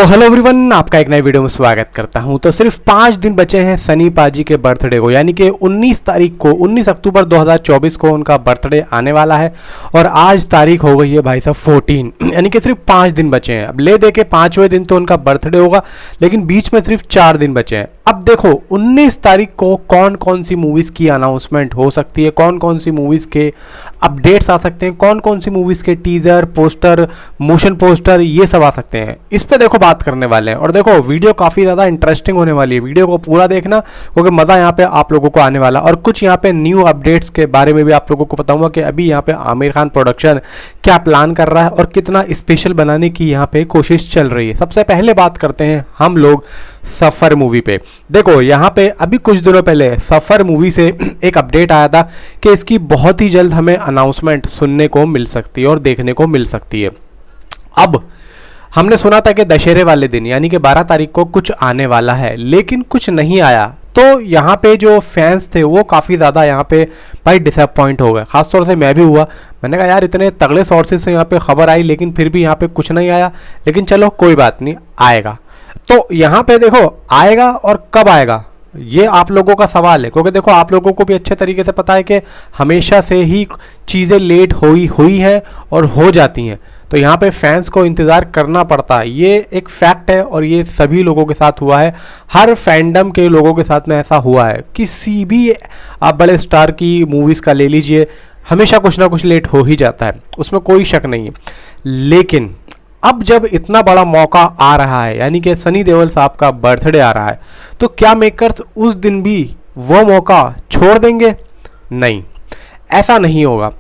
Hello everyone, आपका एक नए वीडियो में स्वागत करता हूं। तो सिर्फ 5 दिन बचे हैं सनी पाजी के बर्थडे को, यानी कि 19 तारीख को 19 अक्टूबर 2024 को उनका बर्थडे आने वाला है और आज तारीख हो गई है भाई साहब 14, यानी कि सिर्फ 5 दिन बचे हैं। अब ले दे के 5वें दिन तो उनका बर्थडे होगा, लेकिन बीच में सिर्फ 4 दिन बचे हैं। अब देखो 19 तारीख को कौन कौन सी मूवीज़ की अनाउंसमेंट हो सकती है, कौन कौन सी मूवीज़ के अपडेट्स आ सकते हैं, कौन कौन सी मूवीज़ के टीज़र, पोस्टर, मोशन पोस्टर, ये सब आ सकते हैं। इस पे देखो बात करने वाले हैं। और देखो वीडियो काफ़ी ज़्यादा इंटरेस्टिंग होने वाली है, वीडियो को पूरा देखना क्योंकि मज़ा यहाँ पे आप लोगों को आने वाला। और कुछ यहाँ पे न्यू अपडेट्स के बारे में भी आप लोगों को बताऊंगा कि अभी यहाँ पे आमिर खान प्रोडक्शन क्या प्लान कर रहा है और कितना स्पेशल बनाने की यहाँ पे कोशिश चल रही है। सबसे पहले बात करते हैं हम लोग सफ़र मूवी पे। देखो यहाँ पे अभी कुछ दिनों पहले सफ़र मूवी से एक अपडेट आया था कि इसकी बहुत ही जल्द हमें अनाउंसमेंट सुनने को मिल सकती है और देखने को मिल सकती है। अब हमने सुना था कि दशहरे वाले दिन यानी कि 12 तारीख को कुछ आने वाला है, लेकिन कुछ नहीं आया। तो यहाँ पे जो फैंस थे वो काफ़ी ज़्यादा यहाँ पे भाई डिसअपॉइंट हो गए, खासतौर से मैं भी हुआ। मैंने कहा यार इतने तगड़े सोर्सेज से यहाँ पे खबर आई लेकिन फिर भी यहाँ पे कुछ नहीं आया, लेकिन चलो कोई बात नहीं, आएगा। तो यहाँ पे देखो आएगा और कब आएगा ये आप लोगों का सवाल है, क्योंकि देखो आप लोगों को भी अच्छे तरीके से पता है कि हमेशा से ही चीज़ें लेट हुई हैं और हो जाती हैं। तो यहाँ पे फैंस को इंतज़ार करना पड़ता है, ये एक फैक्ट है और ये सभी लोगों के साथ हुआ है। हर फैंडम के लोगों के साथ में ऐसा हुआ है। किसी भी आप बड़े स्टार की मूवीज़ का ले लीजिए, हमेशा कुछ ना कुछ लेट हो ही जाता है, उसमें कोई शक नहीं है। लेकिन अब जब इतना बड़ा मौका आ रहा है, यानी कि सनी देओल साहब का बर्थडे आ रहा है, तो क्या मेकर्स उस दिन भी वो मौका छोड़ देंगे? नहीं, ऐसा नहीं होगा।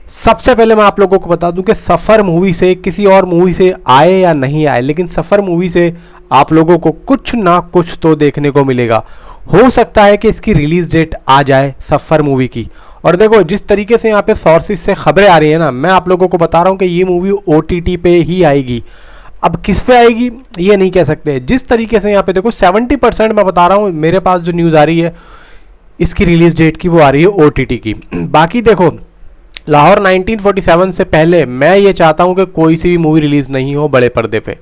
सबसे पहले मैं आप लोगों को बता दूं कि सफ़र मूवी से किसी और मूवी से आए या नहीं आए, लेकिन सफ़र मूवी से आप लोगों को कुछ ना कुछ तो देखने को मिलेगा। हो सकता है कि इसकी रिलीज़ डेट आ जाए सफ़र मूवी की। और देखो जिस तरीके से यहाँ पे सोर्सेज से खबरें आ रही है ना, मैं आप लोगों को बता रहा हूँ कि ये मूवी OTT पे ही आएगी। अब किस पे आएगी ये नहीं कह सकते। जिस तरीके से यहाँ पे देखो 70% मैं बता रहा हूँ, मेरे पास जो न्यूज़ आ रही है इसकी रिलीज़ डेट की वो आ रही है OTT की। बाकी देखो लाहौर 1947 से पहले मैं ये चाहता हूँ कि कोई सी भी मूवी रिलीज़ नहीं हो बड़े पर्दे पे।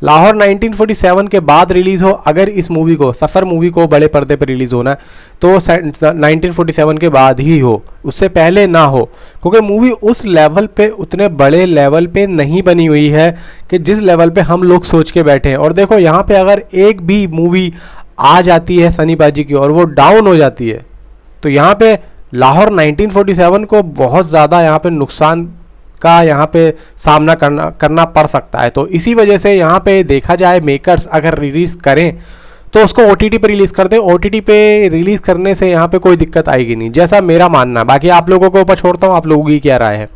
लाहौर 1947 के बाद रिलीज़ हो, अगर इस मूवी को सफ़र मूवी को बड़े पर्दे पर रिलीज़ होना है तो 1947 के बाद ही हो, उससे पहले ना हो, क्योंकि मूवी उस लेवल पे, उतने बड़े लेवल पे नहीं बनी हुई है कि जिस लेवल पे हम लोग सोच के बैठे हैं। और देखो यहाँ पे अगर एक भी मूवी आ जाती है सनी पाजी की और वो डाउन हो जाती है तो यहाँ पे लाहौर 1947 को बहुत ज़्यादा यहाँ पे नुकसान का यहाँ पे सामना करना पड़ सकता है। तो इसी वजह से यहाँ पे देखा जाए मेकर्स अगर रिलीज़ करें तो उसको OTT पे रिलीज़ कर दें। OTT पे रिलीज़ करने से यहाँ पे कोई दिक्कत आएगी नहीं, जैसा मेरा मानना है। बाकी आप लोगों को ऊपर छोड़ता हूँ, आप लोगों की क्या राय है।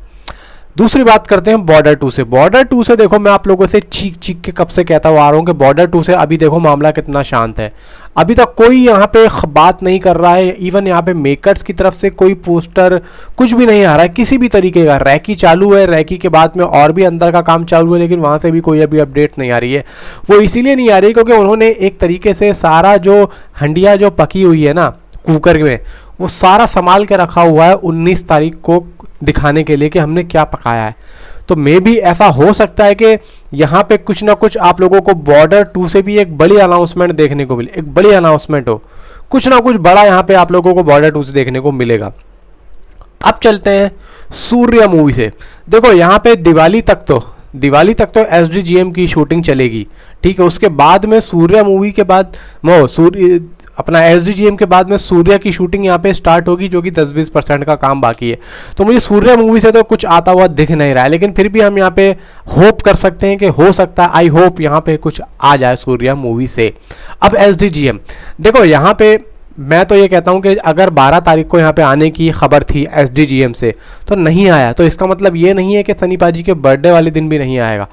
दूसरी बात करते हैं बॉर्डर 2 से। बॉर्डर 2 से देखो मैं आप लोगों से चीख के कब से कहता हुआ आ रहा हूँ कि बॉर्डर 2 से अभी देखो मामला कितना शांत है। अभी तक कोई यहाँ पे बात नहीं कर रहा है, इवन यहाँ पे मेकर्स की तरफ से कोई पोस्टर कुछ भी नहीं आ रहा है किसी भी तरीके का। रैकी चालू है, रैकी के बाद में और भी अंदर का काम चालू है, लेकिन वहाँ से भी कोई अभी अपडेट नहीं आ रही है। वो इसीलिए नहीं आ रही क्योंकि उन्होंने एक तरीके से सारा जो हंडिया जो पकी हुई है ना कुकर में, वो सारा संभाल के रखा हुआ है 19 तारीख को दिखाने के लिए कि हमने क्या पकाया है। तो मे भी ऐसा हो सकता है कि यहाँ पे कुछ ना कुछ आप लोगों को बॉर्डर 2 से भी एक बड़ी अनाउंसमेंट देखने को मिले, एक बड़ी अनाउंसमेंट हो, कुछ ना कुछ बड़ा यहाँ पे आप लोगों को बॉर्डर 2 से देखने को मिलेगा। अब चलते हैं सूर्या मूवी से। देखो यहाँ पे दिवाली तक तो SDGM की शूटिंग चलेगी, ठीक है। उसके बाद में सूर्या मूवी के बाद अपना SDGM के बाद में सूर्या की शूटिंग यहाँ पे स्टार्ट होगी, जो कि 10-20% का काम बाकी है। तो मुझे सूर्या मूवी से तो कुछ आता हुआ दिख नहीं रहा है, लेकिन फिर भी हम यहाँ पे होप कर सकते हैं कि हो सकता है, आई होप यहाँ पे कुछ आ जाए सूर्या मूवी से। अब SDGM देखो यहाँ पे मैं तो ये कहता हूँ कि अगर 12 तारीख को यहाँ पे आने की खबर थी SDGM से तो नहीं आया, तो इसका मतलब ये नहीं है कि सनी पाजी के बर्थडे वाले दिन भी नहीं आएगा।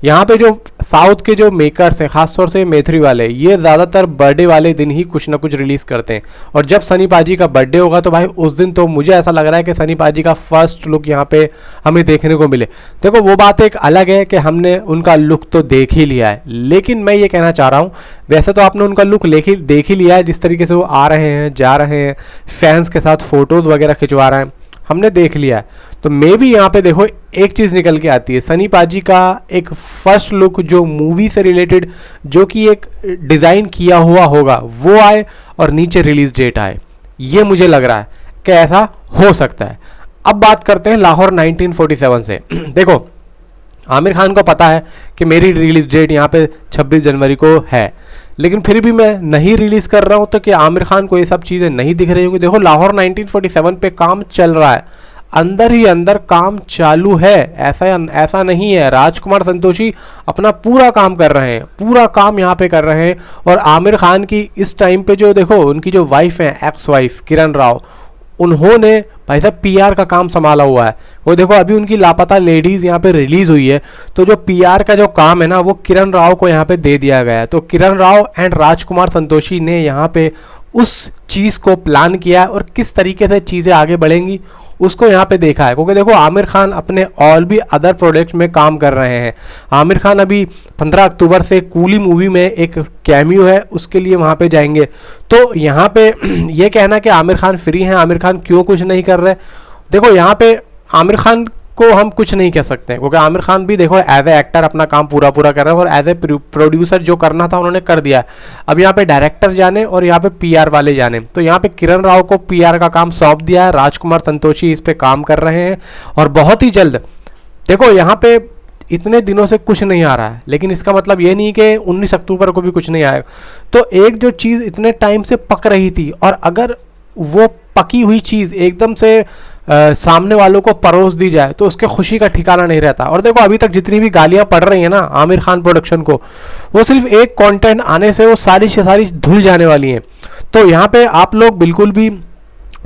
यहाँ पे जो साउथ के जो मेकर्स हैं, खासतौर से मेथरी वाले, ये ज़्यादातर बर्थडे वाले दिन ही कुछ ना कुछ रिलीज़ करते हैं। और जब सनी पाजी का बर्थडे होगा तो भाई उस दिन तो मुझे ऐसा लग रहा है कि सनी पाजी का फर्स्ट लुक यहाँ पे हमें देखने को मिले। देखो वो बात एक अलग है कि हमने उनका लुक तो देख ही लिया है, लेकिन मैं ये कहना चाह रहा हूँ वैसे तो आपने उनका लुक देख ही लिया है, जिस तरीके से वो आ रहे हैं, जा रहे हैं, फैंस के साथ फ़ोटोज़ वगैरह खिंचवा रहे हैं। हमने देख लिया है। तो मे भी यहाँ पे देखो एक चीज़ निकल के आती है, सनी पाजी का एक फर्स्ट लुक जो मूवी से रिलेटेड, जो कि एक डिज़ाइन किया हुआ होगा, वो आए और नीचे रिलीज डेट आए। ये मुझे लग रहा है कि ऐसा हो सकता है। अब बात करते हैं लाहौर 1947 से। देखो आमिर खान को पता है कि मेरी रिलीज डेट यहाँ पे 26 जनवरी को है, लेकिन फिर भी मैं नहीं रिलीज कर रहा हूँ, तो क्या आमिर खान को ये सब चीज़ें नहीं दिख रही होंगी? देखो लाहौर 1947 पे काम चल रहा है, अंदर ही अंदर काम चालू है, ऐसा नहीं है। राजकुमार संतोषी अपना पूरा काम कर रहे हैं, पूरा काम यहाँ पे कर रहे हैं। और आमिर खान की इस टाइम पे जो देखो उनकी जो वाइफ है, एक्स वाइफ किरण राव, उन्होंने भाई साहब पीआर का काम संभाला हुआ है। वो देखो अभी उनकी लापता लेडीज़ यहाँ पे रिलीज़ हुई है, तो जो पीआर का जो काम है ना, वो किरण राव को यहाँ पे दे दिया गया है। तो किरण राव एंड राजकुमार संतोषी ने यहाँ पे उस चीज़ को प्लान किया और किस तरीके से चीज़ें आगे बढ़ेंगी उसको यहाँ पे देखा है। क्योंकि देखो आमिर खान अपने और भी अदर प्रोजेक्ट्स में काम कर रहे हैं। आमिर खान अभी 15 अक्टूबर से कूली मूवी में एक कैमियो है, उसके लिए वहाँ पे जाएंगे। तो यहाँ पे ये कहना कि आमिर खान फ्री हैं, आमिर खान क्यों कुछ नहीं कर रहे, देखो यहाँ पे आमिर खान को हम कुछ नहीं कह सकते, क्योंकि आमिर खान भी देखो एज ए एक्टर अपना काम पूरा कर रहे हैं और एज ए प्रोड्यूसर जो करना था उन्होंने कर दिया है। अब यहाँ पे डायरेक्टर जाने और यहाँ पे पीआर वाले जाने, तो यहाँ पे किरण राव को पीआर का काम सौंप दिया है, राजकुमार संतोषी इस पे काम कर रहे हैं और बहुत ही जल्द देखो यहाँ पे इतने दिनों से कुछ नहीं आ रहा है, लेकिन इसका मतलब ये नहीं कि 19 अक्टूबर को भी कुछ नहीं आएगा। तो एक जो चीज़ इतने टाइम से पक रही थी और अगर वो पकी हुई चीज़ एकदम से सामने वालों को परोस दी जाए तो उसके खुशी का ठिकाना नहीं रहता। और देखो अभी तक जितनी भी गालियां पड़ रही हैं ना आमिर खान प्रोडक्शन को, वो सिर्फ एक कंटेंट आने से वो सारी से सारी धुल जाने वाली हैं। तो यहाँ पे आप लोग बिल्कुल भी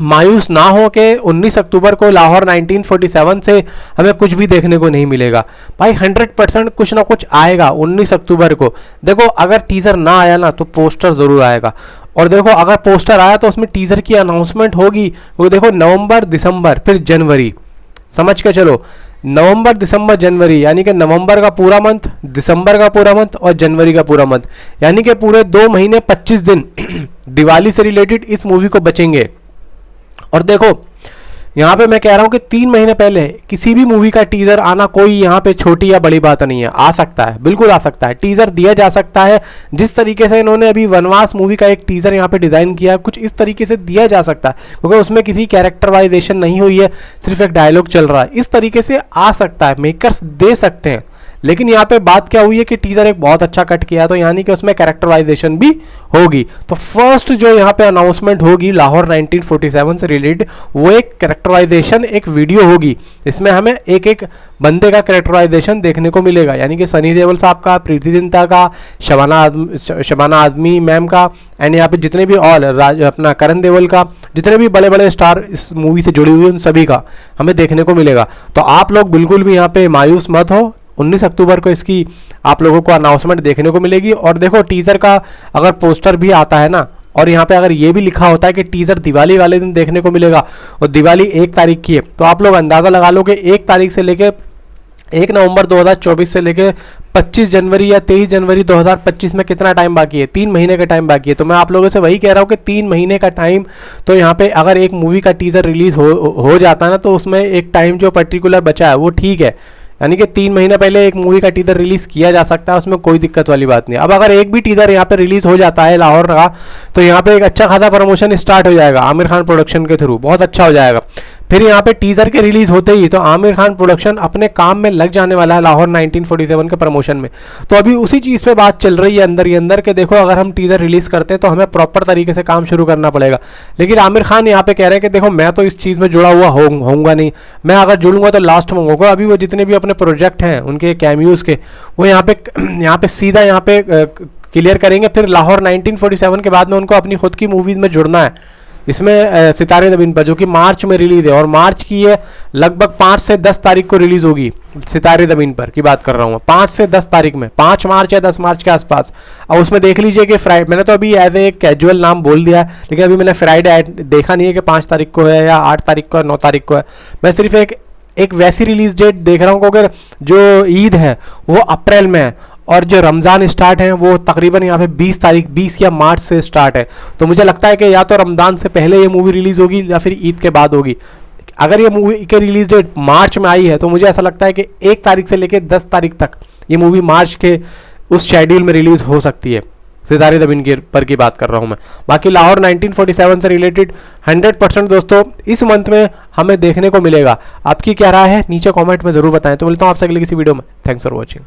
मायूस ना हो कि 19 अक्टूबर को लाहौर 1947 से हमें कुछ भी देखने को नहीं मिलेगा। भाई 100% कुछ ना कुछ आएगा 19 अक्टूबर को। देखो अगर टीज़र ना आया ना तो पोस्टर ज़रूर आएगा, और देखो अगर पोस्टर आया तो उसमें टीज़र की अनाउंसमेंट होगी। वो देखो नवंबर दिसंबर फिर जनवरी, समझ के चलो नवंबर दिसंबर जनवरी, यानी कि नवंबर का पूरा मंथ, दिसंबर का पूरा मंथ और जनवरी का पूरा मंथ, यानी कि पूरे 2 महीने 25 दिन दिवाली से रिलेटेड इस मूवी को बचेंगे। और देखो यहाँ पे मैं कह रहा हूँ कि 3 महीने पहले किसी भी मूवी का टीजर आना कोई यहाँ पे छोटी या बड़ी बात नहीं है। आ सकता है, बिल्कुल आ सकता है, टीजर दिया जा सकता है। जिस तरीके से इन्होंने अभी वनवास मूवी का एक टीजर यहाँ पे डिजाइन किया, कुछ इस तरीके से दिया जा सकता है, क्योंकि उसमें किसी कैरेक्टराइजेशन नहीं हुई है, सिर्फ एक डायलॉग चल रहा है। इस तरीके से आ सकता है, मेकर्स दे सकते हैं। लेकिन यहाँ पे बात क्या हुई है कि टीजर एक बहुत अच्छा कट किया, तो यानी कि उसमें कैरेक्टराइजेशन भी होगी। तो फर्स्ट जो यहाँ पे अनाउंसमेंट होगी लाहौर 1947 से रिलेटेड, वो एक कैरेक्टराइजेशन एक वीडियो होगी। इसमें हमें एक एक बंदे का कैरेक्टराइजेशन देखने को मिलेगा, यानी कि सनी देओल साहब का, प्रीति जिंटा का, शबाना आजमी मैम का, एंड यहाँ पे जितने भी अपना करण देओल का, जितने भी बड़े बड़े स्टार इस मूवी से जुड़े हुए उन सभी का हमें देखने को मिलेगा। तो आप लोग बिल्कुल भी यहाँ पे मायूस मत हो, 19 अक्टूबर को इसकी आप लोगों को अनाउंसमेंट देखने को मिलेगी। और देखो टीज़र का अगर पोस्टर भी आता है ना, और यहाँ पे अगर ये भी लिखा होता है कि टीज़र दिवाली वाले दिन देखने को मिलेगा, और दिवाली 1 तारीख की है, तो आप लोग अंदाज़ा लगा लो कि 1 तारीख से लेके 1 नवंबर 2024 से लेके 25 जनवरी या 23 जनवरी 2025 में कितना टाइम बाकी है? 3 महीने का टाइम बाकी है। तो मैं आप लोगों से वही कह रहा हूँ कि 3 महीने का टाइम, तो यहाँ पे अगर एक मूवी का टीज़र रिलीज़ हो जाता है ना, तो उसमें एक टाइम जो पर्टिकुलर बचा है वो ठीक है, यानी कि 3 महीने पहले एक मूवी का टीजर रिलीज किया जा सकता है, उसमें कोई दिक्कत वाली बात नहीं। अब अगर एक भी टीजर यहाँ पे रिलीज हो जाता है लाहौर का, तो यहाँ पे एक अच्छा खासा प्रमोशन स्टार्ट हो जाएगा आमिर खान प्रोडक्शन के थ्रू, बहुत अच्छा हो जाएगा। फिर यहाँ पे टीजर के रिलीज होते ही तो आमिर खान प्रोडक्शन अपने काम में लग जाने वाला है लाहौर 1947 के प्रमोशन में। तो अभी उसी चीज़ पे बात चल रही है अंदर ही अंदर के देखो अगर हम टीजर रिलीज करते हैं तो हमें प्रॉपर तरीके से काम शुरू करना पड़ेगा। लेकिन आमिर खान यहाँ पे कह रहे हैं कि देखो मैं तो इस चीज़ में जुड़ा हुआ होऊंगा नहीं, मैं अगर जुड़ूंगा तो लास्ट में होगा। अभी वो जितने भी अपने प्रोजेक्ट हैं उनके कैमियोज के, वो यहाँ पे सीधा यहाँ पे क्लियर करेंगे। फिर लाहौर 1947 के बाद में उनको अपनी खुद की मूवीज़ में जुड़ना है। इसमें सितारे ज़मीन पर जो कि मार्च में रिलीज़ है, और मार्च की ये लगभग 5 से 10 तारीख को रिलीज़ होगी। सितारे ज़मीन पर की बात कर रहा हूँ, 5 से 10 तारीख में, 5 मार्च या 10 मार्च के आसपास। अब उसमें देख लीजिए कि फ्राइडे, मैंने तो अभी एज ए कैजुअल नाम बोल दिया है, लेकिन अभी मैंने फ्राइडे देखा नहीं है कि 5 तारीख को है या 8 तारीख को है, 9 तारीख को है। मैं सिर्फ एक वैसी रिलीज डेट देख रहा हूँ कि अगर जो ईद है वो अप्रैल में है, और जो रमज़ान स्टार्ट है वो तकरीबन यहाँ पे 20 या मार्च से स्टार्ट है। तो मुझे लगता है कि या तो रमज़ान से पहले ये मूवी रिलीज़ होगी या फिर ईद के बाद होगी। अगर ये मूवी की रिलीज डेट मार्च में आई है तो मुझे ऐसा लगता है कि 1 तारीख से लेकर 10 तारीख तक ये मूवी मार्च के उस शेड्यूल में रिलीज हो सकती है। सितारे ज़मीन के पर की बात कर रहा हूँ मैं। बाकी लाहौर 1947 से रिलेटेड 100% दोस्तों इस मंथ में हमें देखने को मिलेगा। आपकी क्या राय है नीचे कमेंट में ज़रूर बताएं। तो मिलता हूँ आपसे अगली किसी वीडियो में। Thanks for watching.